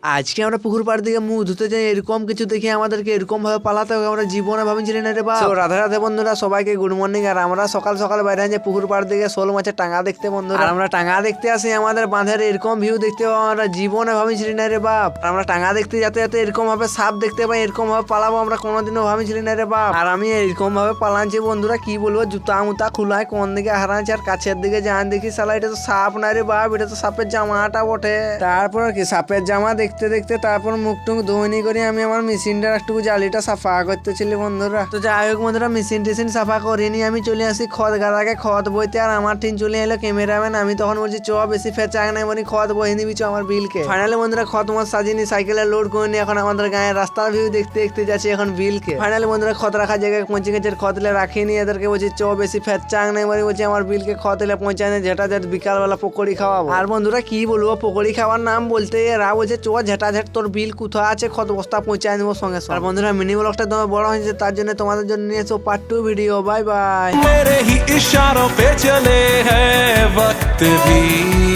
আজকে আমরা পুকুর পাড় দিকে মুখ ধুতে যাই, এরকম কিছু দেখে আমাদেরকে এরকম ভাবে পালাতে হবে আমরা জীবনে ভাবছিলি না রে বাপ। রাধে রাধে বন্ধুরা, সবাইকে গুড মর্নিং। আর আমরা সকাল সকাল বাইরে যে পুকুর পাড় দিকে শোল মাছের টাঙা দেখতে বন্ধুরা, আর আমরা টাঙা দেখতে আসি আমাদের বাঁধের এরকম ভিউ দেখতে পাবো আমরা জীবনে ভাবছিলি না রে বাপ। আর আমরা টাঙা দেখতে যেতে যেতে এরকম ভাবে সাপ দেখতে পাই, এরকম ভাবে পালাবো আমরা কোনোদিনও ভাবছিলি না রে বাপ। আর আমি এরকম ভাবে পালাচ্ছি বন্ধুরা, কি বলবো, জুতা মুতা খুলায় কোন দিকে হারাচ্ছি আর কাছের দিকে যান দেখি শালা এটা তো সাপ না রে বাপ, এটা তো সাপের জামাটা বটে। তারপর কি সাপের জামা দেখতে দেখতে তারপর মুখ টুক ধোয়নি করে আমি আমার মেশিনটার একটু জালিটা সাফা করতেছিলি বন্ধুরা। তো যাই হোক বন্ধুরা, মেশিন টেশিন সাফা করিনি, আমি চলে আসি খত গাদাকে খত বইতে। আর আমার টিন চলে এলো ক্যামেরাম্যান, আমি তখন বলছি চ বেশি ফেচাক নাই বলি খত বই নিবি চ আমার বিলকে। ফাইনালি বন্ধুরা খত মত সাজিনি, সাইকেলে লোড করিনি, এখন আমাদের গায়ে রাস্তার ভিউ দেখতে দেখতে যাচ্ছি এখন বিলকে। ফাইনালি বন্ধুরা খত রাখার জায়গায় পৌঁছে গেছে, খতলে রাখিনি, এদেরকে বলছি চ বেশি ফেচাক নাই বলি বলছি আমার বিলকে খতলে পৌঁছায় না, যেটা যেটা বিকালবেলা পকোড়ি খাওয়াবো। আর বন্ধুরা কি বলবো, পকোড়ি খাওয়ার নাম বলতে এরা বলছে চ ঝেটা ঝেট তোর বিল কোথায় আছে, খত বস্তা পৌঁছায় নেবো সঙ্গে সঙ্গে। আর বন্ধুরা মিনি ব্লগটা তোমার বড় হয়েছে, তার জন্য তোমাদের জন্য নিয়ে এসো পার্ট 2 ভিডিও। Bye bye. मेरे ही इशारों पे चले है वक्त भी।